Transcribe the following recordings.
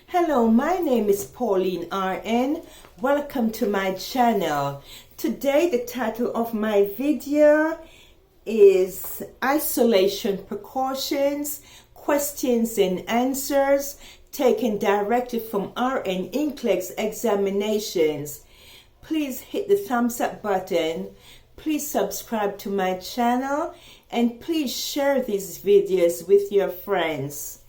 Hello, my name is Pauline RN. Welcome to my channel. Today the title of my video is Isolation Precautions, Questions and Answers taken directly from RN Nclex examinations. Please hit the thumbs up button. Please subscribe to my channel and please share these videos with your friends.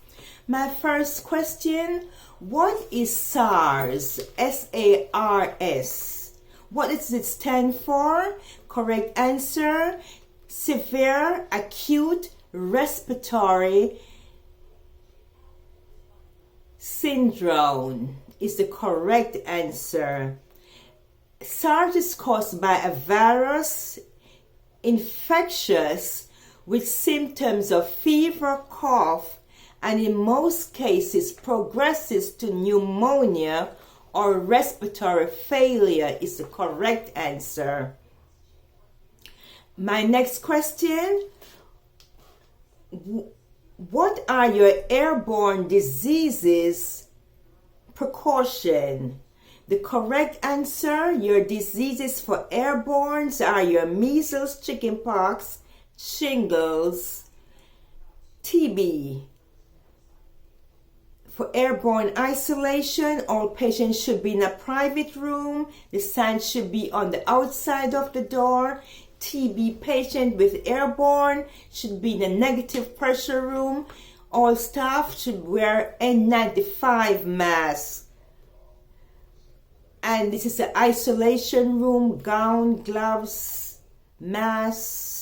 My first question, what is SARS? S-A-R-S. What does it stand for? Correct answer, Severe Acute Respiratory Syndrome is the correct answer. SARS is caused by a virus, infectious, with symptoms of fever, cough, and in most cases progresses to pneumonia or respiratory failure is the correct answer. My next question, what are your airborne diseases precaution? The correct answer, your diseases for airbornes are your measles, chickenpox, shingles, TB. For airborne isolation, all patients should be in a private room. The signs should be on the outside of the door. TB patient with airborne should be in a negative pressure room. All staff should wear N95 masks. And this is the isolation room, gown, gloves, masks.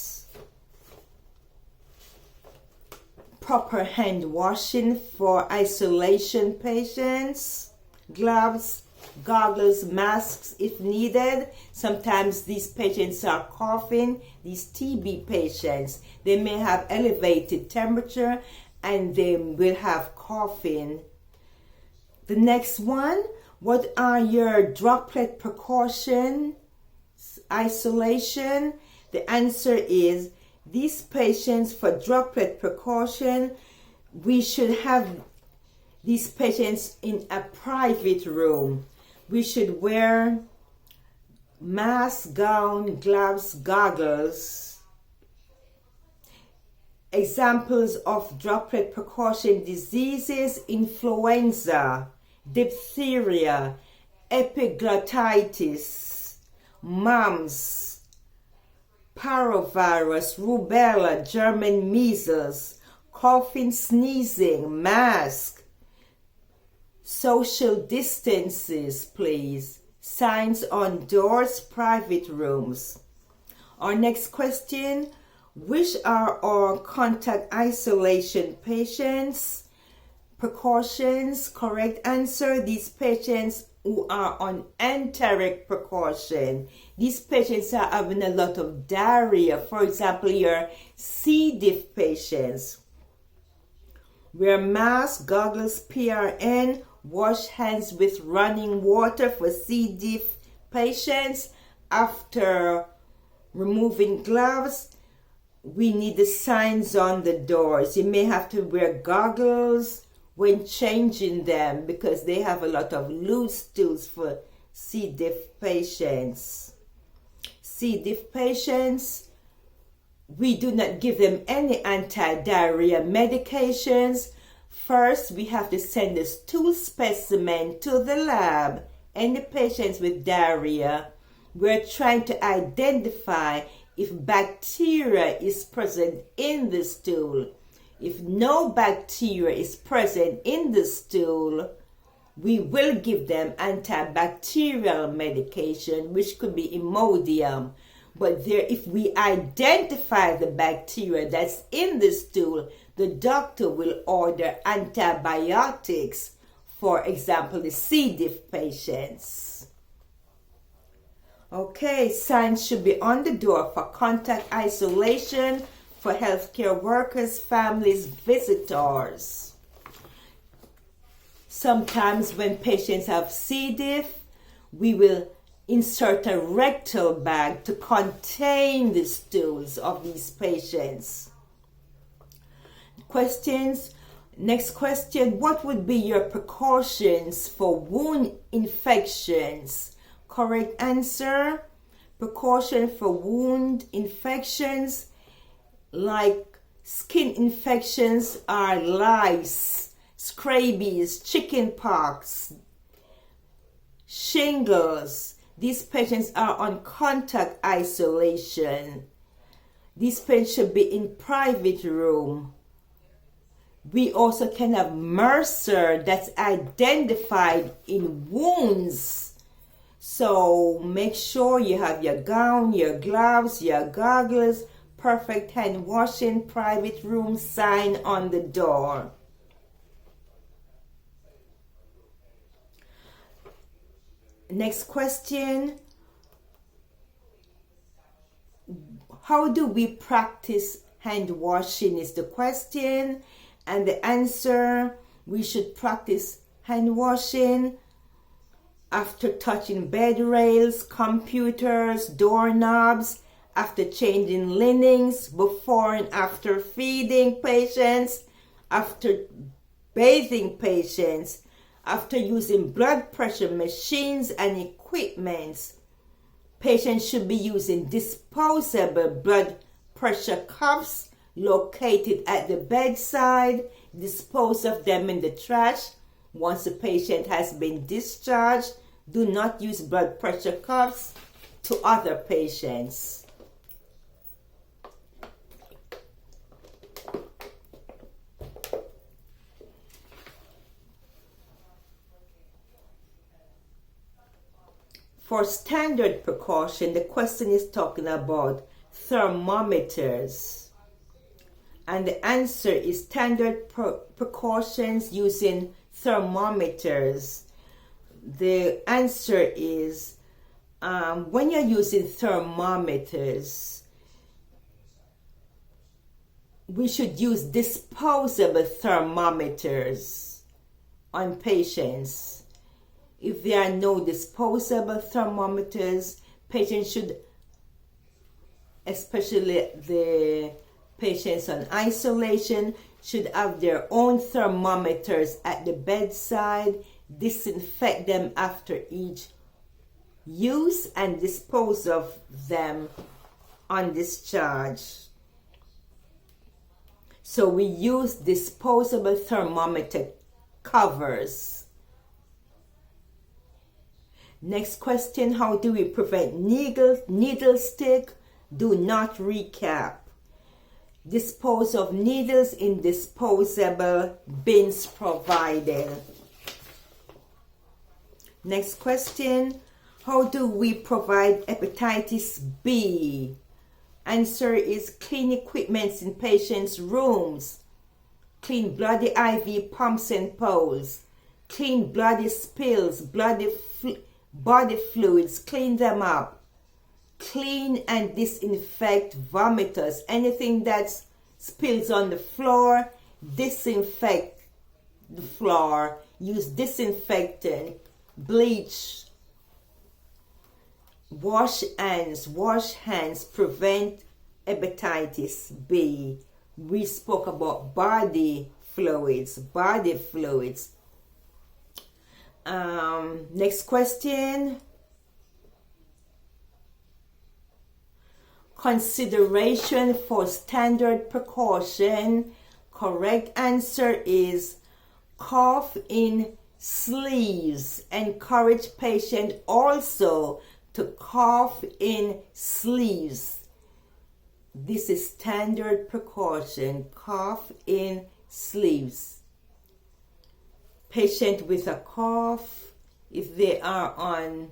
Proper hand washing for isolation patients, gloves, goggles, masks if needed. Sometimes these patients are coughing, these TB patients. They may have elevated temperature and they will have coughing. The next one, what are your droplet precautions, isolation? The answer is these patients for droplet precaution, we should have these patients in a private room. We should wear mask, gown, gloves, goggles. Examples of droplet precaution diseases, influenza, diphtheria, epiglottitis, mumps, parvovirus, rubella, German measles, coughing, sneezing, mask, social distances, please, signs on doors, private rooms. Our next question, which are our contact isolation patients? Precautions, correct answer, these patients who are on enteric precaution. These patients are having a lot of diarrhea. For example, your C. diff patients. Wear masks, goggles, PRN, wash hands with running water for C. diff patients. After removing gloves, we need the signs on the doors. You may have to wear goggles when changing them because they have a lot of loose stools for C. diff patients. C. diff patients, we do not give them any anti-diarrhea medications. First, we have to send a stool specimen to the lab. Any patients with diarrhea, we're trying to identify if bacteria is present in the stool. If no bacteria is present in the stool, we will give them antibacterial medication, which could be Imodium. But if we identify the bacteria that's in the stool, the doctor will order antibiotics, for example, the C. diff patients. Okay, signs should be on the door for contact isolation for healthcare workers, families, visitors. Sometimes when patients have C. diff, we will insert a rectal bag to contain the stools of these patients. Questions, Next question, what would be your precautions for wound infections? Correct answer, precaution for wound infections like skin infections are lice, scabies, chickenpox, shingles. These patients are on contact isolation. These patients should be in private room. We also can have MRSA that's identified in wounds. So make sure you have your gown, your gloves, your goggles, perfect hand washing, private room sign on the door. Next question. How do we practice hand washing is the question. And the answer, we should practice hand washing after touching bed rails, computers, doorknobs, after changing linens, before and after feeding patients, after bathing patients, after using blood pressure machines and equipment. Patients should be using disposable blood pressure cuffs located at the bedside. Dispose of them in the trash. Once the patient has been discharged, do not use blood pressure cuffs to other patients. For standard precaution, the question is talking about thermometers. And the answer is standard precautions using thermometers. The answer is when you're using thermometers, we should use disposable thermometers on patients. If there are no disposable thermometers, patients should, especially the patients on isolation, should have their own thermometers at the bedside, disinfect them after each use, and dispose of them on discharge. So we use disposable thermometer covers. Next question, how do we prevent needle stick? Do not recap. Dispose of needles in disposable bins provided. Next question, how do we provide hepatitis B? Answer is clean equipment in patients' rooms, clean bloody IV pumps and poles, clean bloody spills, body fluids, clean them up. Clean and disinfect vomiters. Anything that spills on the floor, disinfect the floor. Use disinfectant, bleach. Wash hands, prevent hepatitis B. We spoke about body fluids. Next question. Consideration for standard precaution. Correct answer is cough in sleeves. Encourage patient also to cough in sleeves. This is standard precaution. Cough in sleeves. Patient with a cough, if they are on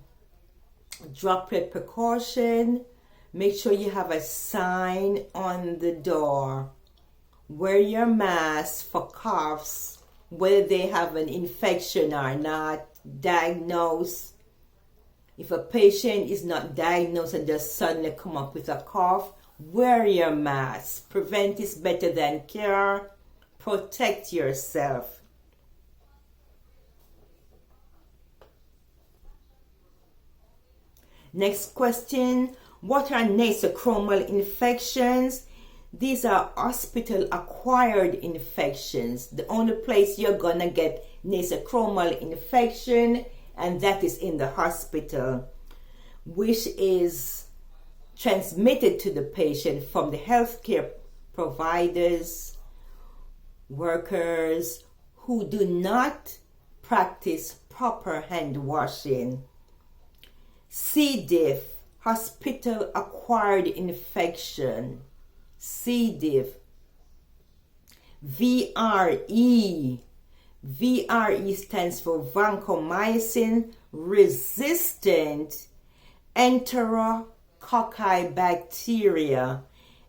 droplet precaution, make sure you have a sign on the door. Wear your mask for coughs, whether they have an infection or not. Diagnose. If a patient is not diagnosed and just suddenly come up with a cough, wear your mask. Prevent is better than cure. Protect yourself. Next question. What are nasocromial infections? These are hospital-acquired infections. The only place you're going to get nasocromial infection, and that is in the hospital, which is transmitted to the patient from the healthcare providers, workers who do not practice proper hand washing. C. diff, hospital-acquired infection. C. diff. VRE. VRE stands for vancomycin resistant enterococci bacteria.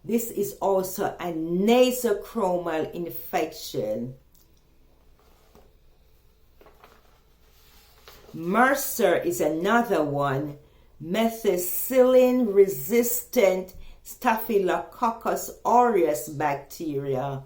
This is also a nasocromial infection. MRSA is another one. Methicillin resistant Staphylococcus aureus bacteria.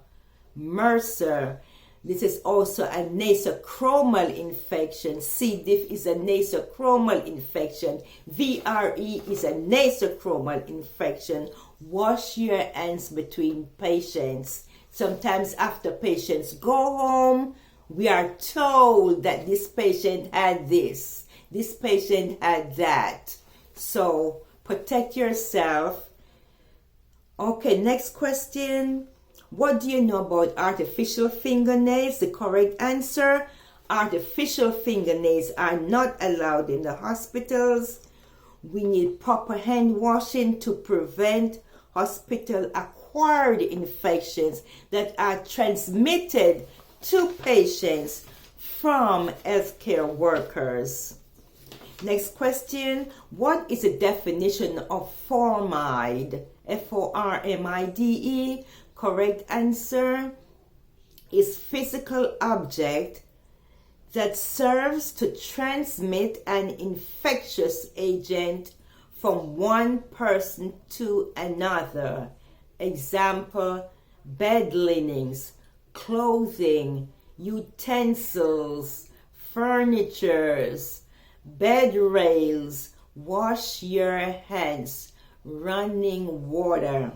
MRSA. This is also a nasocromial infection. C. diff is a nasocromial infection. VRE is a nasocromial infection. Wash your hands between patients. Sometimes after patients go home, we are told that this patient had this, this patient had that. So protect yourself. Okay, next question. What do you know about artificial fingernails? The correct answer: artificial fingernails are not allowed in the hospitals. We need proper hand washing to prevent hospital-acquired infections that are transmitted to patients from healthcare workers. Next question. What is the definition of formide? Formide. Correct answer is physical object that serves to transmit an infectious agent from one person to another. Example: bed linens, clothing, utensils, furnitures, bed rails, wash your hands, running water.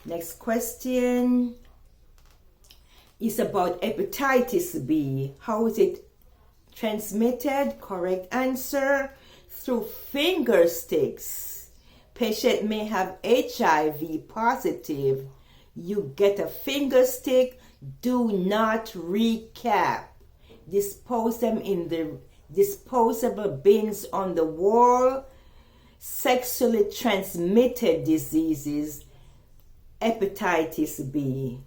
Next question is about hepatitis B. How is it transmitted? Correct answer: through fingersticks. Patient may have HIV positive. You get a fingerstick. Do not recap. Dispose them in the disposable bins on the wall. Sexually transmitted diseases. Hepatitis B.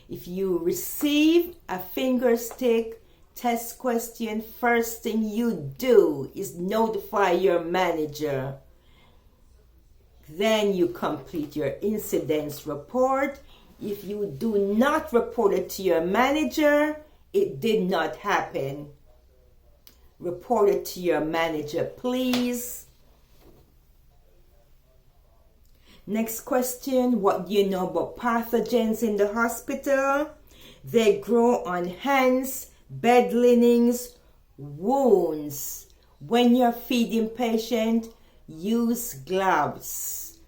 If you receive a fingerstick test question, first thing you do is notify your manager. Then you complete your incidents report. If you do not report it to your manager, it did not happen. Report it to your manager, please. Next question. What do you know about pathogens in the hospital? They grow on hands, bed linens, wounds. When you're feeding patient, use gloves.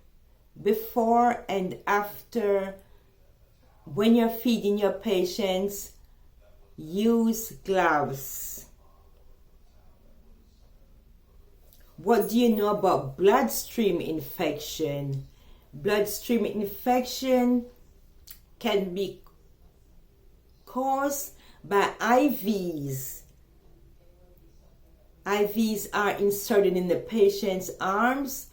Before and after, when you're feeding your patients, use gloves. What do you know about bloodstream infection? Bloodstream infection can be caused by IVs. IVs are inserted in the patient's arms,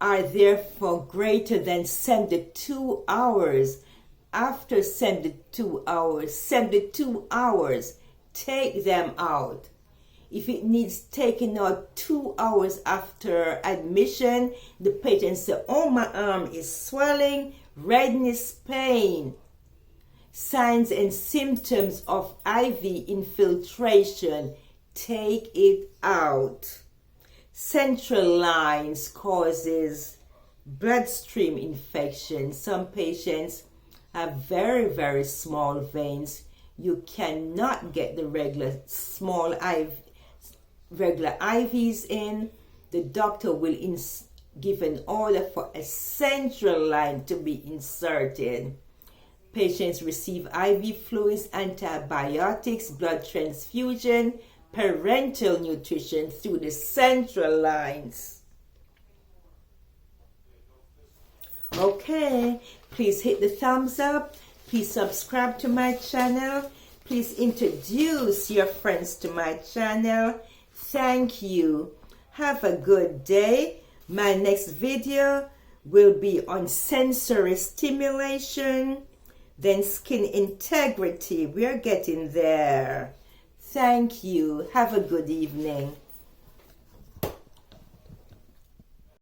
are there for greater than 72 hours. After 72 hours, take them out. If it needs taking out 2 hours after admission, the patient says, "Oh, my arm is swelling, redness, pain." Signs and symptoms of IV infiltration, take it out. Central lines causes bloodstream infection. Some patients have very, very small veins. You cannot get the regular IVs in. The doctor will give an order for a central line to be inserted. Patients receive IV fluids, antibiotics, blood transfusion, parenteral nutrition through the central lines. Okay, please hit the thumbs up. Please subscribe to my channel. Please introduce your friends to my channel. Thank you. Have a good day. My next video will be on sensory stimulation, then skin integrity. We're getting there. Thank you. Have a good evening.